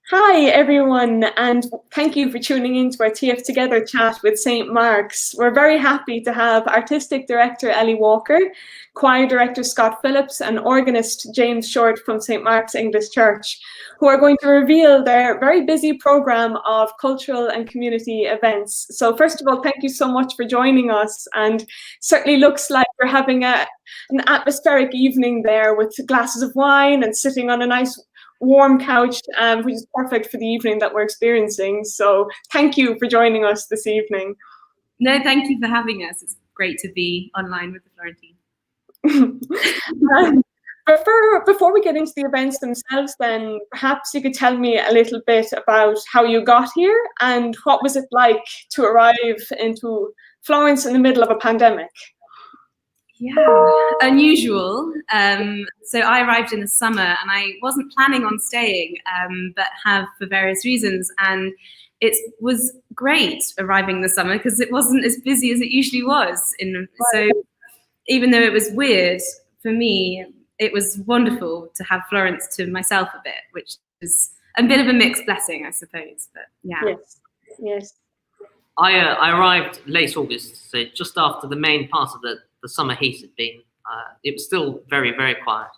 Hi, everyone, and thank you for tuning in to our TF Together chat with St. Mark's. We're very happy to have Artistic Director Eleanor Walker, Choir Director Scott Phillips, and organist James Short from St. Mark's English Church, who are going to reveal their very busy programme of cultural and community events. So first of all, thank you so much for joining us, and certainly looks like we're having an atmospheric evening there with glasses of wine and sitting on a nice warm couch, which is perfect for the evening that we're experiencing. So thank you for joining us this evening. No, thank you for having us. It's great to be online with the Florentine. Before we get into the events themselves, then perhaps you could tell me a little bit about how you got here and what was it like to arrive into Florence in the middle of a pandemic? Yeah, unusual. So I arrived in the summer and I wasn't planning on staying, but have for various reasons. And it was great arriving in the summer because it wasn't as busy as it usually was. So even though it was weird, for me, it was wonderful to have Florence to myself a bit, which is a bit of a mixed blessing, I suppose. But yeah. Yes. I arrived late August, so just after the main part of the summer heat had been. It was still very, very quiet.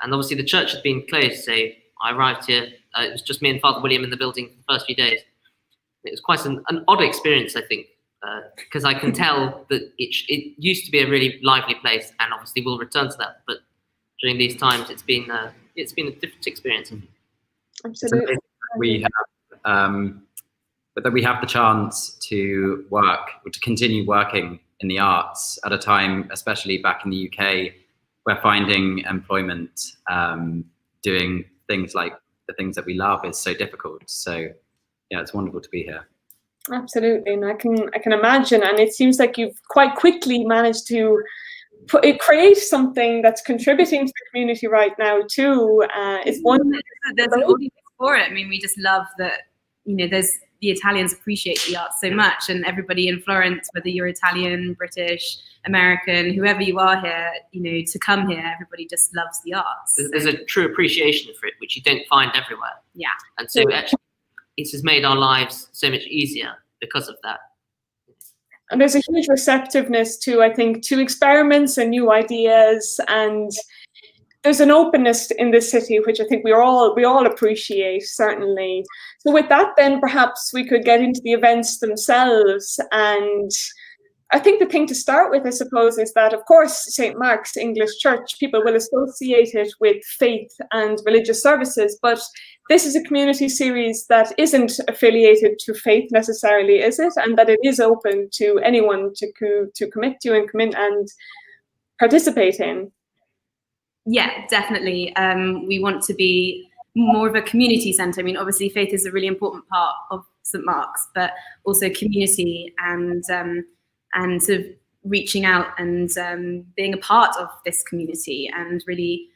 And obviously the church had been closed, so I arrived here. It was just me and Father William in the building for the first few days. It was quite an odd experience, I think, because I can tell that it used to be a really lively place, and obviously we'll return to that. But during these times, it's been a different experience. Absolutely. We have the chance to work, or to continue working in the arts at a time, especially back in the UK, where finding employment, doing things like the things that we love is so difficult. So yeah, it's wonderful to be here. Absolutely, and I can imagine, and it seems like you've quite quickly managed to create something that's contributing to the community right now too. It's one. There's an audience for it. I mean, we just love that. The Italians appreciate the arts so much, and everybody in Florence, whether you're Italian, British, American, whoever you are here, to come here, everybody just loves the arts. There's a true appreciation for it, which you don't find everywhere. Yeah. And so actually, it has made our lives so much easier because of that. And there's a huge receptiveness to, I think, to experiments and new ideas, and there's an openness in this city, which I think we all appreciate, certainly. So with that, then perhaps we could get into the events themselves. And I think the thing to start with, I suppose, is that, of course, St. Mark's English Church, people will associate it with faith and religious services, but this is a community series that isn't affiliated to faith necessarily, is it? And that it is open to anyone to commit to and come in and participate in. Yeah, definitely. We want to be more of a community centre. I mean, obviously, faith is a really important part of St. Mark's, but also community and sort of reaching out and being a part of this community and really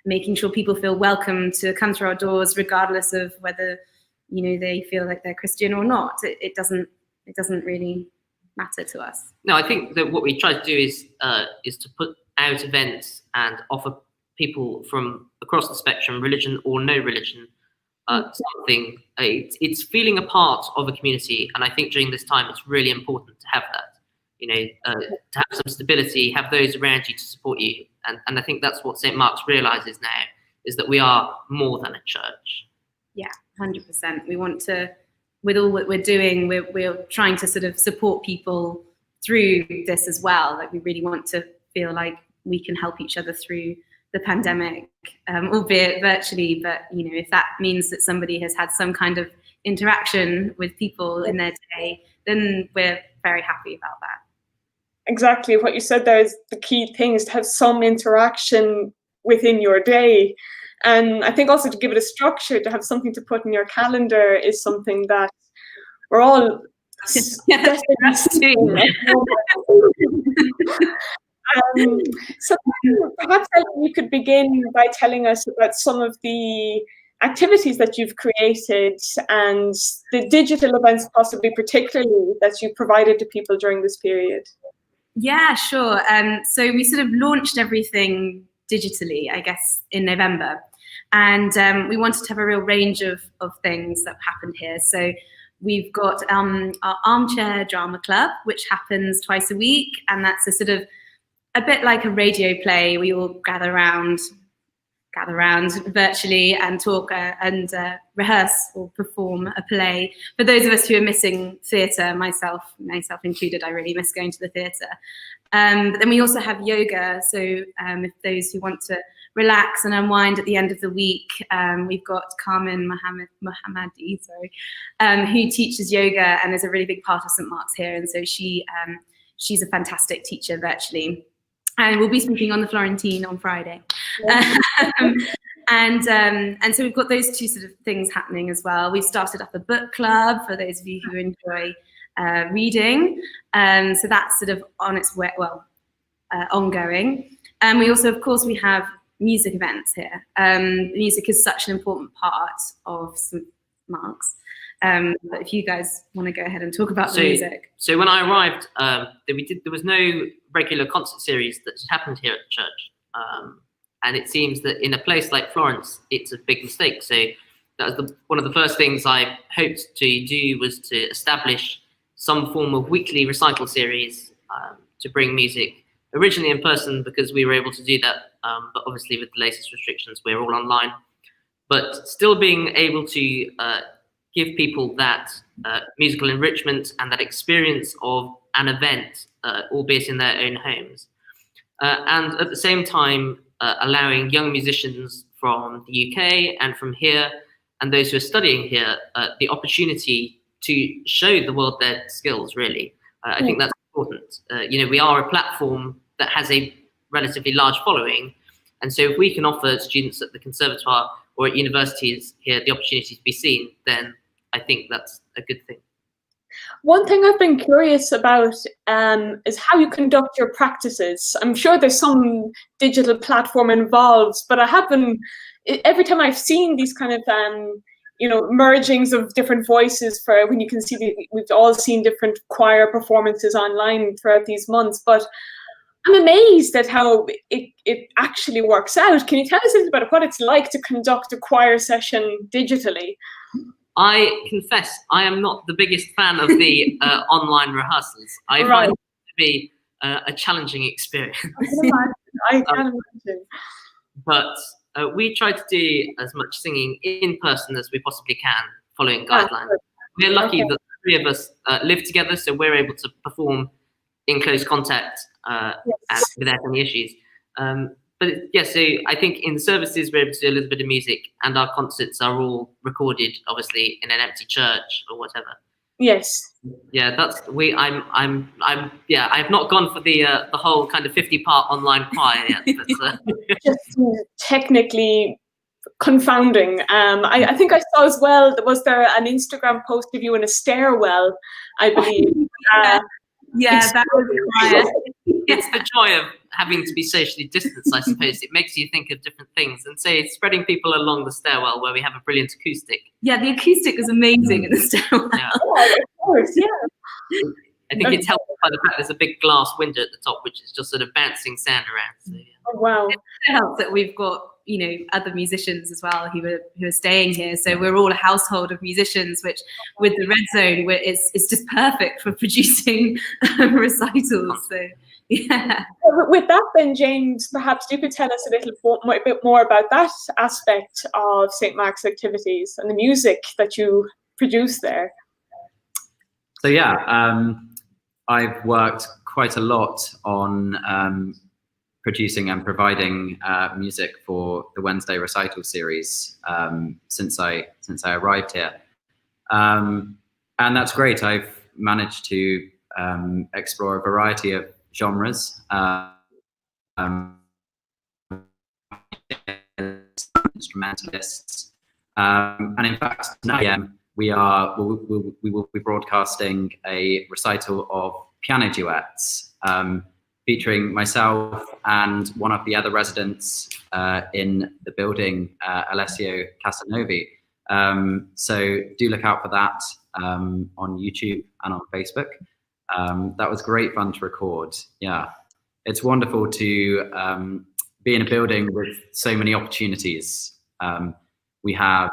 making sure people feel welcome to come through our doors, regardless of whether they feel like they're Christian or not. It doesn't really matter to us. No, I think that what we try to do is to put out events and offer people from across the spectrum, religion or no religion, something. It's feeling a part of a community, and I think during this time it's really important to have that. To have some stability, have those around you to support you, and I think that's what St. Mark's realizes now, is that we are more than a church. Yeah, 100%. We want to, with all what we're doing, we're trying to sort of support people through this as well. Like, we really want to feel like we can help each other through the pandemic, albeit virtually, but if that means that somebody has had some kind of interaction with people in their day, then we're very happy about that. Exactly what you said there is the key thing, is to have some interaction within your day. And I think also to give it a structure, to have something to put in your calendar is something that we're all so perhaps you could begin by telling us about some of the activities that you've created and the digital events, possibly particularly, that you provided to people during this period. Yeah, sure. So we sort of launched everything digitally, I guess, in November. And we wanted to have a real range of things that happened here. So we've got our Armchair Drama Club, which happens twice a week. And that's a sort of a bit like a radio play. We all gather around virtually and talk and rehearse or perform a play. For those of us who are missing theatre, myself included, I really miss going to the theatre. But then we also have yoga. So if those who want to relax and unwind at the end of the week, we've got Carmen Mohammadi, who teaches yoga and is a really big part of St. Mark's here. And so she's a fantastic teacher virtually. And we'll be speaking on the Florentine on Friday. Yeah. And so we've got those two sort of things happening as well. We've started up a book club for those of you who enjoy reading. So that's sort of on its way, ongoing. And we also, of course, we have music events here. Music is such an important part of St. Mark's. But if you guys want to go ahead and talk about the music. So when I arrived, there was no regular concert series that happened here at the church. And it seems that in a place like Florence, it's a big mistake. So that was one of the first things I hoped to do, was to establish some form of weekly recital series to bring music originally in person, because we were able to do that. But obviously with the latest restrictions, we're all online. But still being able to give people that musical enrichment and that experience of an event, albeit in their own homes. And at the same time, allowing young musicians from the UK and from here, and those who are studying here, the opportunity to show the world their skills, really. I think that's important. We are a platform that has a relatively large following. And so if we can offer students at the conservatoire or at universities here the opportunity to be seen, then I think that's a good thing. One thing I've been curious about is how you conduct your practices. I'm sure there's some digital platform involved, but every time I've seen these kind of, mergings of different voices for when you can see, we've all seen different choir performances online throughout these months, but I'm amazed at how it actually works out. Can you tell us a little bit about what it's like to conduct a choir session digitally? I confess I am not the biggest fan of the online rehearsals. I find it to be a challenging experience. I can imagine. But we try to do as much singing in person as we possibly can, following guidelines. We're lucky that the three of us live together, so we're able to perform in close contact and without any issues. But yeah, so I think in services we're able to do a little bit of music, and our concerts are all recorded, obviously, in an empty church or whatever. Yes. Yeah, I've not gone for the whole kind of 50-part online choir yet. But, just technically confounding. I think I saw as well. Was there an Instagram post of you in a stairwell? I believe. That was quiet. It's the joy of having to be socially distanced, I suppose. It makes you think of different things, and say spreading people along the stairwell where we have a brilliant acoustic. Yeah, the acoustic was amazing in the stairwell. Yeah. Oh, of course, yeah. I think it's helped by the fact there's a big glass window at the top, which is just sort of bouncing sound around. So, yeah. Oh, wow. It helps that we've got, other musicians as well who are staying here. So we're all a household of musicians, which with the Red Zone, it's just perfect for producing recitals. So, yeah. With that then, James, perhaps you could tell us a bit more about that aspect of St. Mark's activities and the music that you produce there. So yeah, I've worked quite a lot on producing and providing music for the Wednesday recital series since I arrived here, and that's great. I've managed to explore a variety of genres, instrumentalists, and in fact now we will be broadcasting a recital of piano duets featuring myself and one of the other residents in the building, Alessio Casanovi. So do look out for that on YouTube and on Facebook. That was great fun to record. Yeah, it's wonderful to be in a building with so many opportunities We have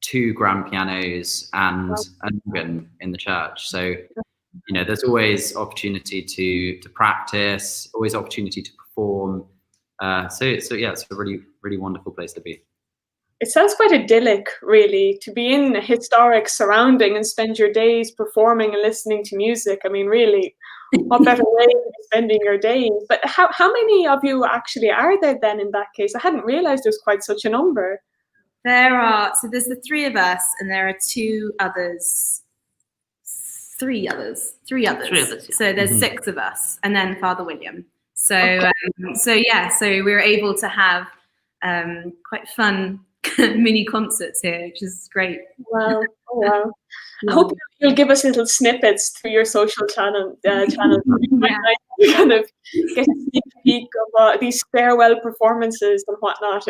2 grand pianos and an organ in the church. So, you know, there's always opportunity to practice, always opportunity to perform. So yeah, it's a really, really wonderful place to be. It sounds quite idyllic, really, to be in a historic surrounding and spend your days performing and listening to music. I mean, really, what better way to be spending your days? But how many of you actually are there then in that case? I hadn't realized there's quite such a number. There's the 3 of us, and there are 3 others. Yeah. So there's 6 of us, and then Father William. So we were able to have quite fun mini concerts here, which is great. Wow! Oh, wow! I hope you'll give us little snippets through your social channel. Nice to kind of get a sneak peek of these farewell performances and whatnot.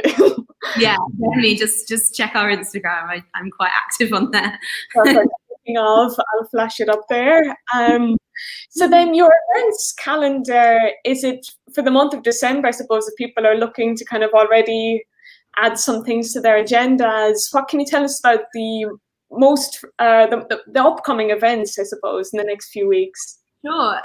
Yeah, definitely. Just check our Instagram. I'm quite active on there. Perfect. I'll flash it up there. So then your events calendar, is it for the month of December? I suppose if people are looking to kind of already add some things to their agendas, what can you tell us about the upcoming events, I suppose, in the next few weeks? Sure.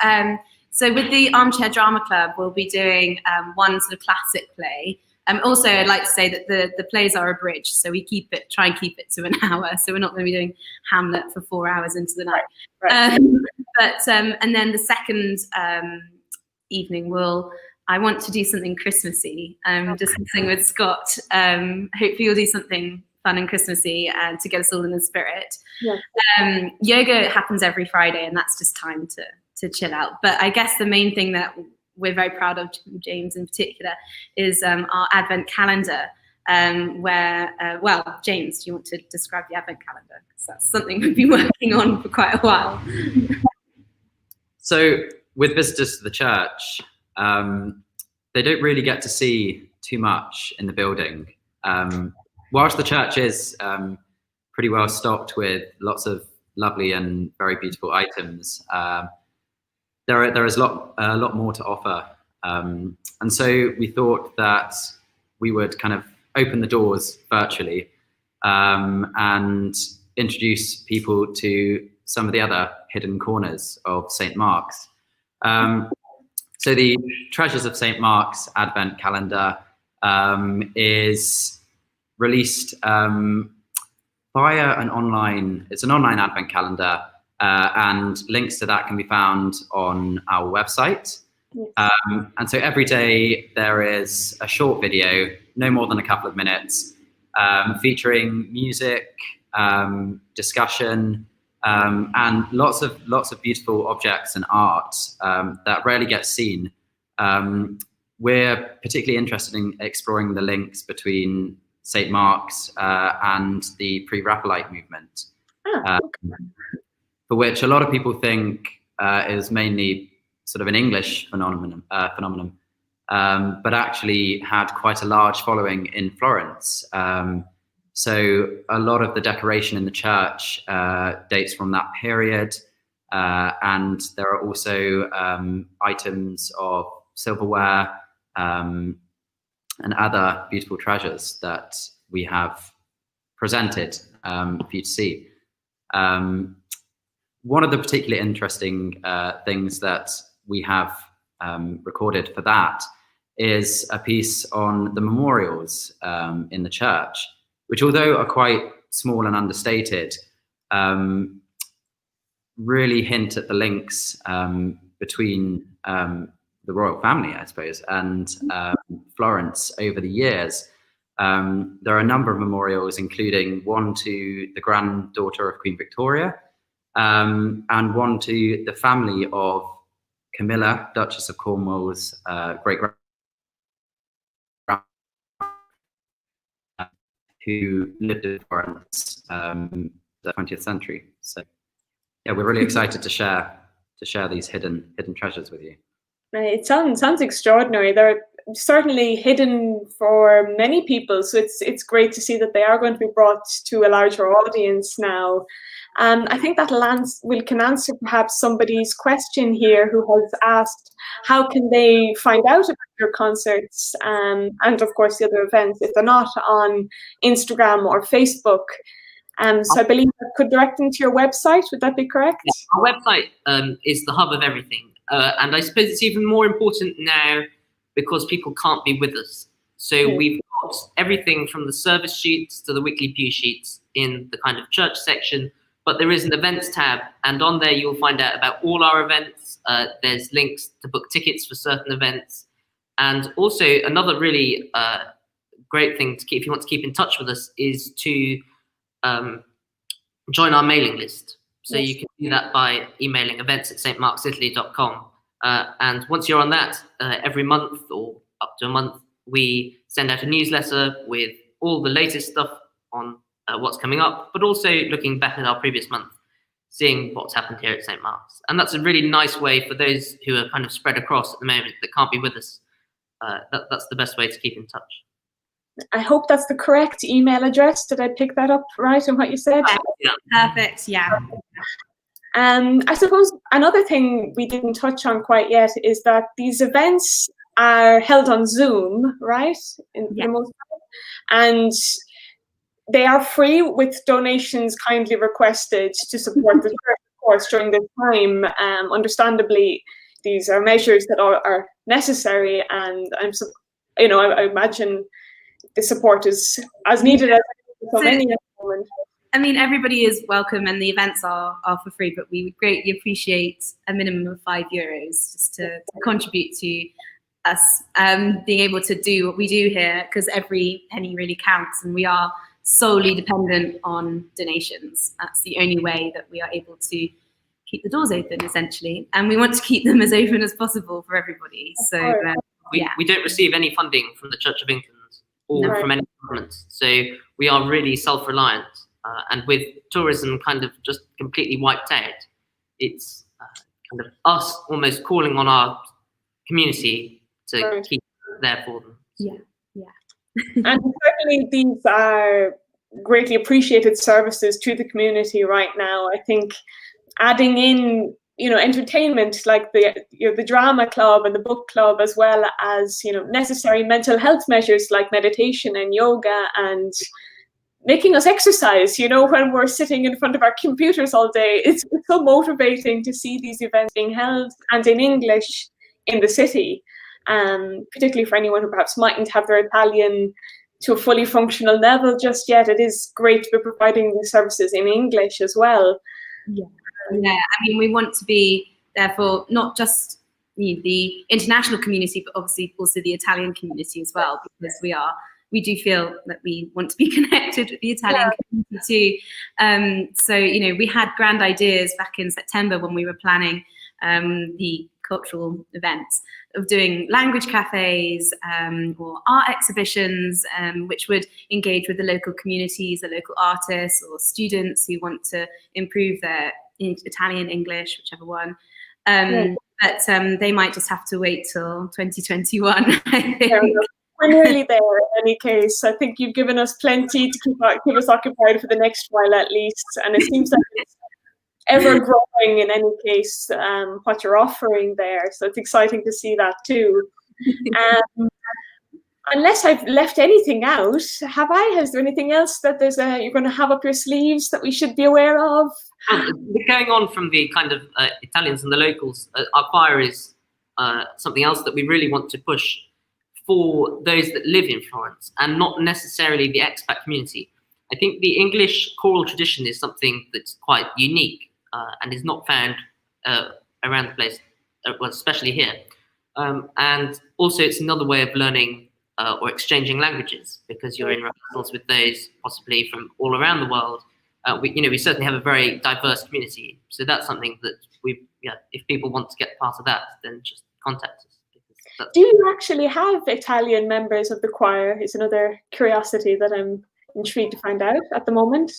So with the Armchair Drama Club, we'll be doing one sort of classic play. Also, I'd like to say that the plays are abridged, so we try and keep it to an hour. So we're not going to be doing Hamlet for 4 hours into the night. Right. And then the second evening, I want to do something Christmassy. Discussing with Scott. Hopefully, you'll do something fun and Christmassy to get us all in the spirit. Yeah. Yoga happens every Friday, and that's just time to chill out. But I guess the main thing that we're very proud of, James in particular, is our Advent calendar, where, James, do you want to describe the Advent calendar? Because that's something we've been working on for quite a while. So with visitors to the church, they don't really get to see too much in the building. Whilst the church is pretty well stocked with lots of lovely and very beautiful items, there is a lot more to offer. And so we thought that we would kind of open the doors virtually and introduce people to some of the other hidden corners of St. Mark's. So the Treasures of St. Mark's Advent calendar is released via an online Advent calendar, and links to that can be found on our website. Yes. And so every day there is a short video, no more than a couple of minutes, featuring music, discussion, and lots of beautiful objects and art that rarely gets seen. We're particularly interested in exploring the links between St. Mark's and the pre-Raphaelite movement, for which a lot of people think is mainly sort of an English phenomenon, but actually had quite a large following in Florence. So a lot of the decoration in the church dates from that period, and there are also items of silverware and other beautiful treasures that we have presented for you to see. One of the particularly interesting things that we have recorded for that is a piece on the memorials in the church, which, although are quite small and understated, really hint at the links between the royal family, I suppose, and Florence over the years. There are a number of memorials, including one to the granddaughter of Queen Victoria, and one to the family of Camilla, Duchess of Cornwall's great-grandmother, who lived in Florence the 20th century. So yeah, we're really excited to share these hidden treasures with you. It sounds extraordinary. They're certainly hidden for many people, so it's great to see that they are going to be brought to a larger audience now. I think that can answer perhaps somebody's question here who has asked, how can they find out about your concerts and of course the other events if they're not on Instagram or Facebook? So I believe that could direct them to your website. Would that be correct? Yeah, our website is the hub of everything. And I suppose it's even more important now because people can't be with us. So we've got everything from the service sheets to the weekly pew sheets in the kind of church section, but there is an events tab, and on there you'll find out about all our events. There's links to book tickets for certain events. And also another really great thing to keep, if you want to keep in touch with us, is to join our mailing list. So you can do that by emailing events@stmarksitaly.com. And once you're on that, every month or up to a month, we send out a newsletter with all the latest stuff on what's coming up, but also looking back at our previous month, seeing what's happened here at St. Mark's. And that's a really nice way for those who are kind of spread across at the moment that can't be with us. That's the best way to keep in touch. I hope that's the correct email address. Did I pick that up right in what you said? Yeah. Perfect, yeah. I suppose another thing we didn't touch on quite yet is that these events are held on Zoom, right? For the most part. And they are free with donations kindly requested to support the church, of course, during this time. Understandably, these are measures that are necessary, and I imagine the support is as needed as so many at the moment. I mean, everybody is welcome, and the events are for free, but we would greatly appreciate a minimum of €5 just to contribute to us being able to do what we do here, because every penny really counts, and we are solely dependent on donations. That's the only way that we are able to keep the doors open, essentially, and we want to keep them as open as possible for everybody. So we don't receive any funding from the Church of England or from any governments, so we are really self-reliant. And with tourism kind of just completely wiped out, it's kind of us almost calling on our community to keep there for them. Yeah. And certainly these are greatly appreciated services to the community right now. I think adding in, entertainment like the drama club and the book club, as well as, necessary mental health measures like meditation and yoga, and making us exercise, when we're sitting in front of our computers all day. It's so motivating to see these events being held and in English in the city. Particularly for anyone who perhaps mightn't have their Italian to a fully functional level just yet. It is great to be providing these services in English as well. Yeah, I mean, we want to be, therefore, not just the international community, but obviously also the Italian community as well, because we do feel that we want to be connected with the Italian community too. So, we had grand ideas back in September when we were planning the cultural events of doing language cafes or art exhibitions, which would engage with the local communities, the local artists or students who want to improve their Italian, English, whichever one. But they might just have to wait till 2021, I think. We're nearly there in any case. I think you've given us plenty to keep us occupied for the next while at least. And it seems like it's ever growing in any case, what you're offering there. So it's exciting to see that too. Unless I've left anything out, have I? Is there anything else that you're going to have up your sleeves that we should be aware of? Going on from the kind of Italians and the locals, our choir is something else that we really want to push for those that live in Florence and not necessarily the expat community. I think the English choral tradition is something that's quite unique and is not found around the place, well, especially here. And also it's another way of learning or exchanging languages, because you're in rehearsals with those possibly from all around the world. We certainly have a very diverse community. So that's something that if people want to get part of that, then just contact us. Do you actually have Italian members of the choir? Is another curiosity that I'm intrigued to find out at the moment.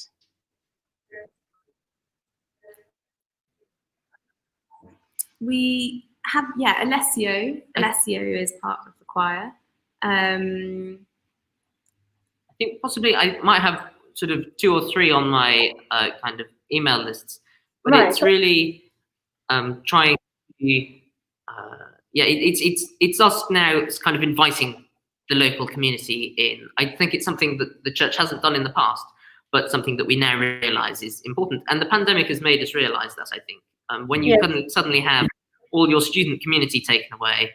We have, Alessio. Alessio is part of the choir. I think possibly I might have sort of 2 or 3 on my kind of email lists, but Right. it's really trying to be, it's us now. It's kind of inviting the local community in. I think it's something that the church hasn't done in the past, but something that we now realise is important. And the pandemic has made us realise that, I think. When you suddenly have all your student community taken away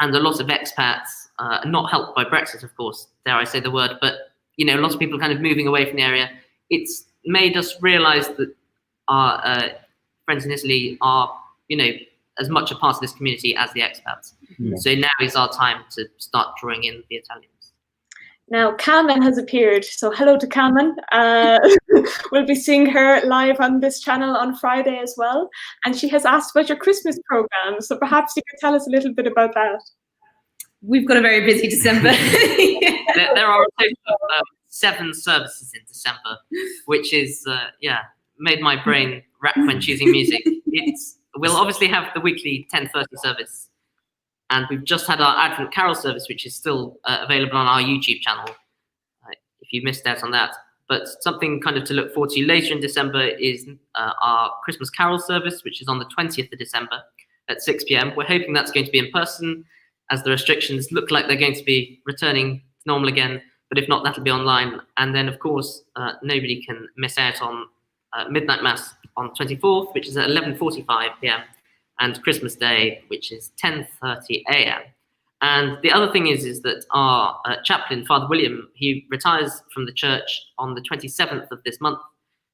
and a lot of expats, not helped by Brexit, of course, dare I say the word, but lots of people kind of moving away from the area, it's made us realise that our friends in Italy are, as much a part of this community as the expats. So now is our time to start drawing in the Italians. Now, Carmen has appeared, so hello to Carmen. We'll be seeing her live on this channel on Friday as well. And she has asked about your Christmas program, so perhaps you could tell us a little bit about that. We've got a very busy December. There are a total of 7 services in December, which is, made my brain rap when choosing music. We'll obviously have the weekly 10:30 service. And we've just had our Advent Carol service, which is still available on our YouTube channel, if you missed out on that. But something kind of to look forward to later in December is our Christmas Carol service, which is on the 20th of December at 6 p.m. We're hoping that's going to be in person, as the restrictions look like they're going to be returning to normal again. But if not, that'll be online. And then, of course, nobody can miss out on Midnight Mass on 24th, which is at 11:45 p.m. and Christmas Day, which is 10:30 a.m. And the other thing is that our chaplain, Father William, he retires from the church on the 27th of this month.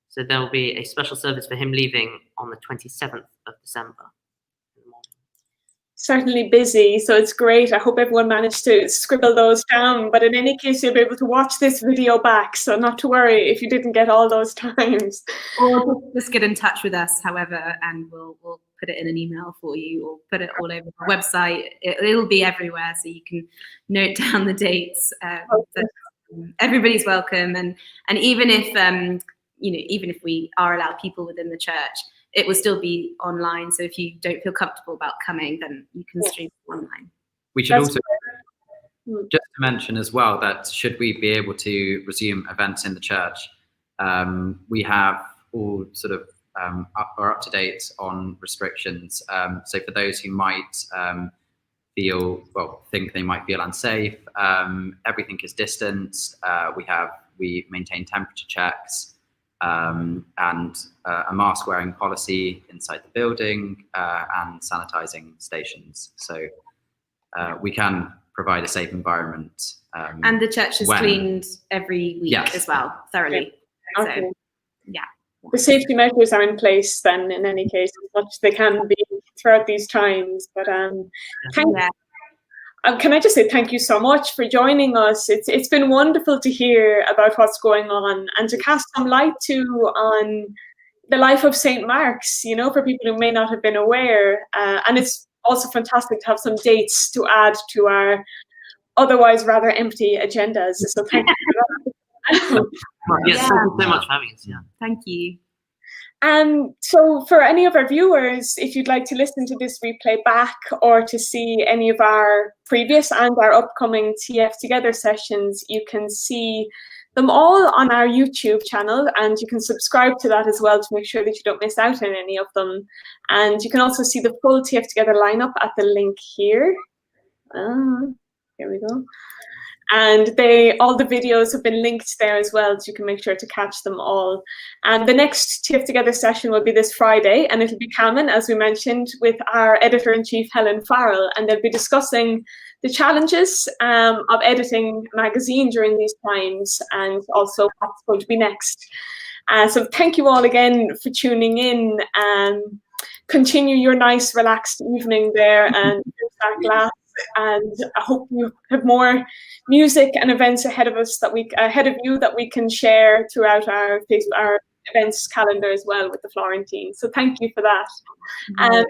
So there will be a special service for him leaving on the 27th of December. Certainly busy, so it's great. I hope everyone managed to scribble those down. But in any case, you'll be able to watch this video back, so not to worry if you didn't get all those times. Or just get in touch with us, however, and we'll put it in an email for you, or put it all over the website. It'll be everywhere, so you can note down the dates. But everybody's welcome, and even if even if we are allowed people within the church, it will still be online. So if you don't feel comfortable about coming, then you can stream online. We should also just to mention as well that should we be able to resume events in the church, we have all sort of are up to date on restrictions. So for those who might think they might feel unsafe, everything is distanced. We maintain temperature checks. And a mask wearing policy inside the building, and sanitizing stations. So we can provide a safe environment. And the church is cleaned every week as well, thoroughly. Okay. So, yeah. The safety measures are in place then, in any case, as much as they can be throughout these times. But can I just say thank you so much for joining us. It's been wonderful to hear about what's going on and to cast some light on the life of St. Mark's, for people who may not have been aware. And it's also fantastic to have some dates to add to our otherwise rather empty agendas. So thank you for that. Yes, thank you so much for having us. Yeah. Thank you. So for any of our viewers, if you'd like to listen to this replay back or to see any of our previous and our upcoming TF Together sessions, you can see them all on our YouTube channel, and you can subscribe to that as well to make sure that you don't miss out on any of them. And you can also see the full TF Together lineup at the link here. Here we go. And all the videos have been linked there as well, so you can make sure to catch them all. And the next TF Together session will be this Friday, and it'll be Carmen, as we mentioned, with our editor-in-chief, Helen Farrell, and they'll be discussing the challenges of editing a magazine during these times, and also what's going to be next. So thank you all again for tuning in, and continue your nice, relaxed evening there, and that glass. And I hope you have more music and events ahead of you that we can share throughout our events calendar as well with the Florentine. So thank you for that. And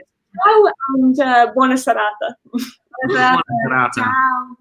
buona serata. Buona serata. Ciao.